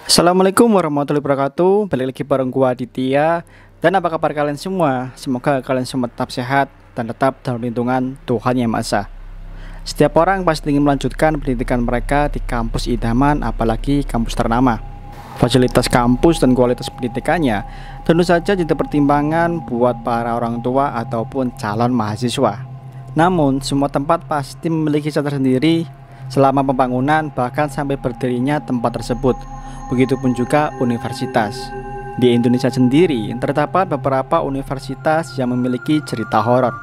Assalamualaikum warahmatullahi wabarakatuh. Balik lagi bareng gua Aditya. Dan apa kabar kalian semua? Semoga kalian semua tetap sehat dan tetap dalam lindungan Tuhan Yang Maha Esa. Setiap orang pasti ingin melanjutkan pendidikan mereka di kampus idaman, apalagi kampus ternama. Fasilitas kampus dan kualitas pendidikannya tentu saja jadi pertimbangan buat para orang tua ataupun calon mahasiswa. Namun semua tempat pasti memiliki cara sendiri selama pembangunan bahkan sampai berdirinya tempat tersebut. Begitupun juga universitas. Di Indonesia sendiri terdapat beberapa universitas yang memiliki cerita horor,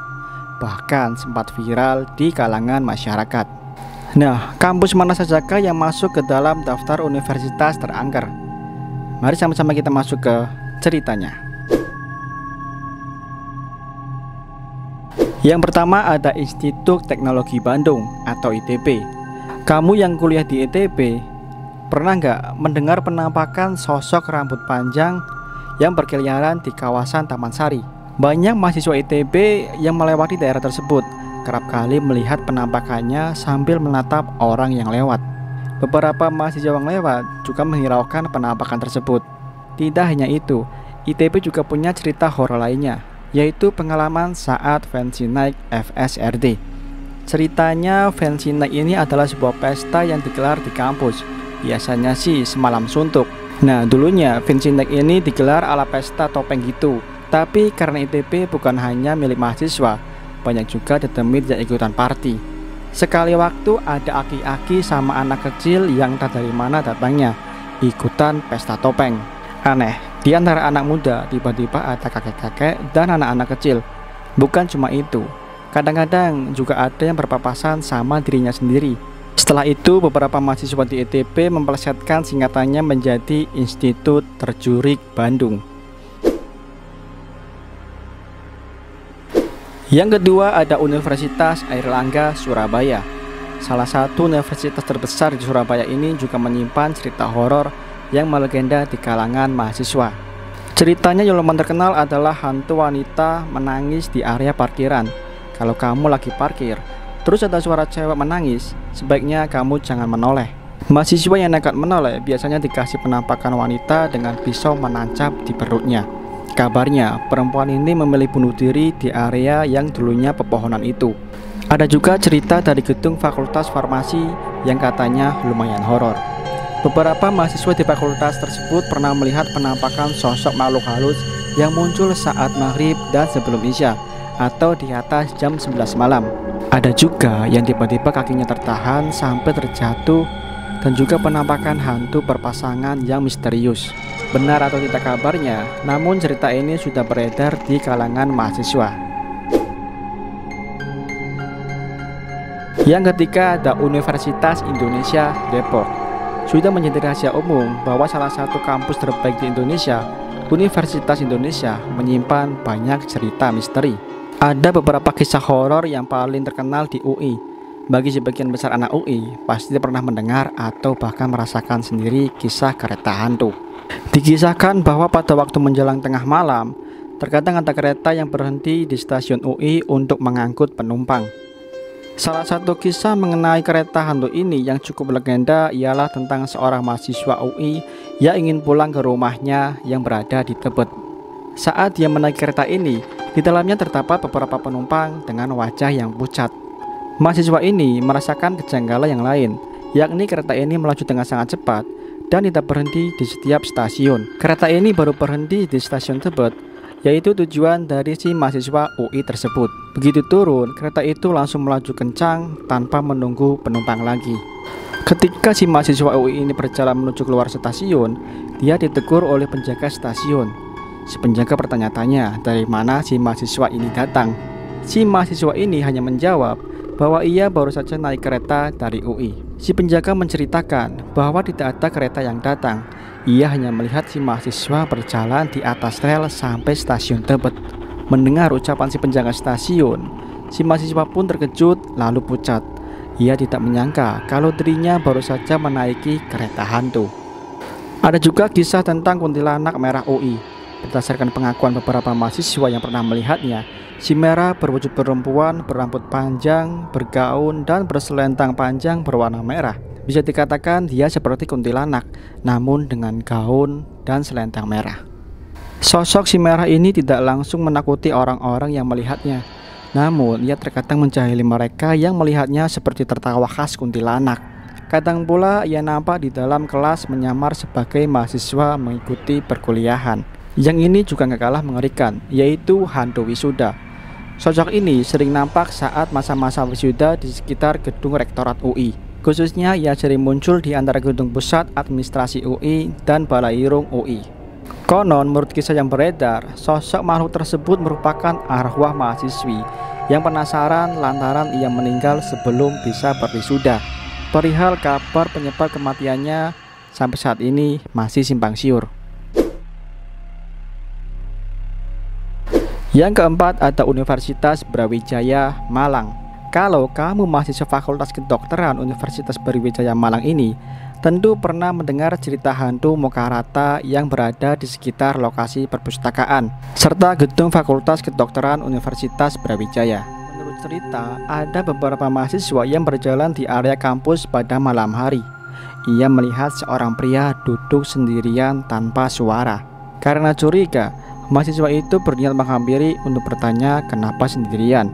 bahkan sempat viral di kalangan masyarakat. Nah, kampus mana sajakah yang masuk ke dalam daftar universitas terangker? Mari sama-sama kita masuk ke ceritanya. Yang pertama ada Institut Teknologi Bandung atau ITB. Kamu yang kuliah di ITB, pernah nggak mendengar penampakan sosok rambut panjang yang berkeliaran di kawasan Taman Sari? Banyak mahasiswa ITB yang melewati daerah tersebut kerap kali melihat penampakannya sambil menatap orang yang lewat. Beberapa mahasiswa yang lewat juga menghiraukan penampakan tersebut. Tidak hanya itu, ITB juga punya cerita horor lainnya, yaitu pengalaman saat Fancy Night FSRD. Ceritanya Fancy Night ini adalah sebuah pesta yang digelar di kampus. Biasanya sih semalam suntuk. Nah, dulunya Fancy Night ini digelar ala pesta topeng gitu. Tapi karena ITB bukan hanya milik mahasiswa, banyak juga detemit yang ikutan party. Sekali waktu ada aki-aki sama anak kecil yang tak dari mana datangnya ikutan pesta topeng. Aneh, di antara anak muda tiba-tiba ada kakek-kakek dan anak-anak kecil. Bukan cuma itu, kadang-kadang juga ada yang berpapasan sama dirinya sendiri. Setelah itu, beberapa mahasiswa di ITB mempelesetkan singkatannya menjadi Institut Terjurik Bandung. Yang kedua ada Universitas Airlangga Surabaya. Salah satu universitas terbesar di Surabaya ini juga menyimpan cerita horor yang melegenda di kalangan mahasiswa. Ceritanya yang lumayan terkenal adalah hantu wanita menangis di area parkiran. Kalau kamu lagi parkir, terus ada suara cewek menangis, sebaiknya kamu jangan menoleh. Mahasiswa yang nekat menoleh biasanya dikasih penampakan wanita dengan pisau menancap di perutnya. Kabarnya, perempuan ini memilih bunuh diri di area yang dulunya pepohonan itu. Ada juga cerita dari gedung Fakultas Farmasi yang katanya lumayan horor. Beberapa mahasiswa di fakultas tersebut pernah melihat penampakan sosok makhluk halus yang muncul saat maghrib dan sebelum isya, atau di atas jam 11 malam. Ada juga yang tiba-tiba kakinya tertahan sampai terjatuh, dan juga penampakan hantu berpasangan yang misterius. Benar atau tidak kabarnya, namun cerita ini sudah beredar di kalangan mahasiswa. Yang ketiga ada Universitas Indonesia Depok. Sudah menjadi rahasia umum bahwa salah satu kampus terbaik di Indonesia, Universitas Indonesia, menyimpan banyak cerita misteri. Ada beberapa kisah horor yang paling terkenal di UI. Bagi sebagian besar anak UI, pasti pernah mendengar atau bahkan merasakan sendiri kisah kereta hantu. Dikisahkan bahwa pada waktu menjelang tengah malam, terkadang ada kereta yang berhenti di stasiun UI untuk mengangkut penumpang. Salah satu kisah mengenai kereta hantu ini yang cukup legenda ialah tentang seorang mahasiswa UI yang ingin pulang ke rumahnya yang berada di Tebet. Saat dia menaiki kereta ini, di dalamnya terdapat beberapa penumpang dengan wajah yang pucat. Mahasiswa ini merasakan kejanggalan yang lain, yakni kereta ini melaju dengan sangat cepat dan tidak berhenti di setiap stasiun. Kereta ini baru berhenti di stasiun Tebet, yaitu tujuan dari si mahasiswa UI tersebut. Begitu turun, kereta itu langsung melaju kencang tanpa menunggu penumpang lagi. Ketika si mahasiswa UI ini berjalan menuju keluar stasiun, dia ditegur oleh penjaga stasiun. Si penjaga bertanya-tanya dari mana si mahasiswa ini datang. Si mahasiswa ini hanya menjawab bahwa ia baru saja naik kereta dari UI. Si penjaga menceritakan bahwa tidak ada kereta yang datang. Ia hanya melihat si mahasiswa berjalan di atas rel sampai stasiun Tebet. Mendengar ucapan si penjaga stasiun, si mahasiswa pun terkejut lalu pucat. Ia tidak menyangka kalau dirinya baru saja menaiki kereta hantu. Ada juga kisah tentang kuntilanak merah UI. Berdasarkan pengakuan beberapa mahasiswa yang pernah melihatnya, si merah berwujud perempuan berambut panjang, bergaun, dan berselendang panjang berwarna merah. Bisa dikatakan dia seperti kuntilanak, namun dengan gaun dan selendang merah. Sosok si merah ini tidak langsung menakuti orang-orang yang melihatnya, namun ia terkadang menjahili mereka yang melihatnya seperti tertawa khas kuntilanak. Kadang pula ia nampak di dalam kelas menyamar sebagai mahasiswa mengikuti perkuliahan. Yang ini juga gak kalah mengerikan, yaitu hantu wisuda. Sosok ini sering nampak saat masa-masa wisuda di sekitar gedung rektorat UI. Khususnya ia sering muncul di antara gedung pusat administrasi UI dan Balairung UI. Konon menurut kisah yang beredar, sosok makhluk tersebut merupakan arwah mahasiswi yang penasaran lantaran ia meninggal sebelum bisa berwisuda. Perihal kabar penyebab kematiannya sampai saat ini masih simpang siur. Yang keempat ada Universitas Brawijaya Malang. Kalau kamu mahasiswa Fakultas Kedokteran Universitas Brawijaya Malang ini tentu pernah mendengar cerita hantu muka rata yang berada di sekitar lokasi perpustakaan serta gedung Fakultas Kedokteran Universitas Brawijaya. Menurut cerita, ada beberapa mahasiswa yang berjalan di area kampus pada malam hari. Ia melihat seorang pria duduk sendirian tanpa suara. Karena curiga, mahasiswa itu berniat menghampiri untuk bertanya kenapa sendirian.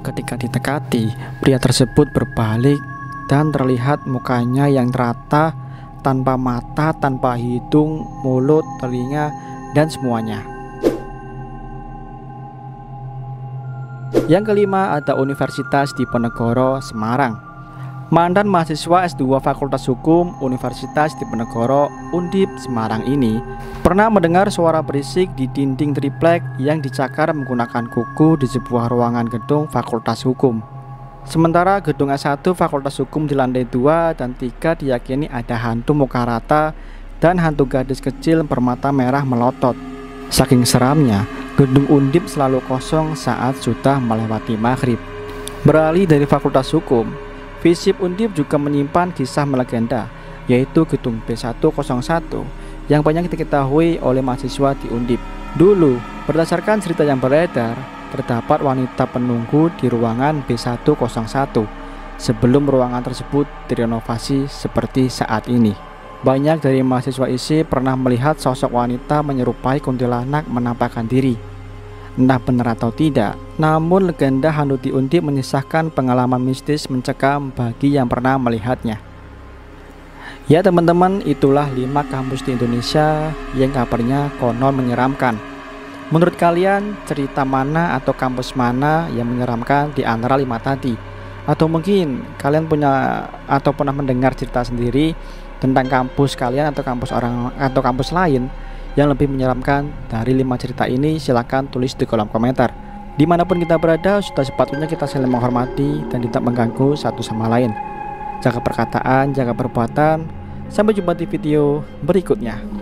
Ketika ditekati, pria tersebut berbalik dan terlihat mukanya yang rata, tanpa mata, tanpa hidung, mulut, telinga, dan semuanya. Yang kelima ada Universitas Diponegoro Semarang. Mantan mahasiswa S2 Fakultas Hukum Universitas Diponegoro Undip Semarang ini pernah mendengar suara berisik di dinding triplek yang dicakar menggunakan kuku di sebuah ruangan gedung Fakultas Hukum. Sementara gedung S1 Fakultas Hukum di lantai 2 dan 3 diyakini ada hantu muka rata dan hantu gadis kecil bermata merah melotot. Saking seramnya, gedung Undip selalu kosong saat sudah melewati maghrib. Beralih dari Fakultas Hukum, FISIP Undip juga menyimpan kisah melegenda, yaitu gedung B101 yang banyak diketahui oleh mahasiswa di Undip. Dulu, berdasarkan cerita yang beredar, terdapat wanita penunggu di ruangan B101 sebelum ruangan tersebut direnovasi seperti saat ini. Banyak dari mahasiswa ISI pernah melihat sosok wanita menyerupai kuntilanak menampakkan diri. Entah benar atau tidak, namun legenda hantu di Undip menyisakan pengalaman mistis mencekam bagi yang pernah melihatnya. Ya teman-teman, itulah 5 kampus di Indonesia yang kabarnya konon menyeramkan. Menurut kalian, cerita mana atau kampus mana yang menyeramkan di antara 5 tadi? Atau mungkin kalian punya atau pernah mendengar cerita sendiri tentang kampus kalian atau kampus orang atau kampus lain yang lebih menyeramkan dari 5 cerita ini? Silahkan tulis di kolom komentar. Dimanapun kita berada, sudah sepatutnya kita saling menghormati dan tidak mengganggu satu sama lain. Jaga perkataan, jaga perbuatan. Sampai jumpa di video berikutnya.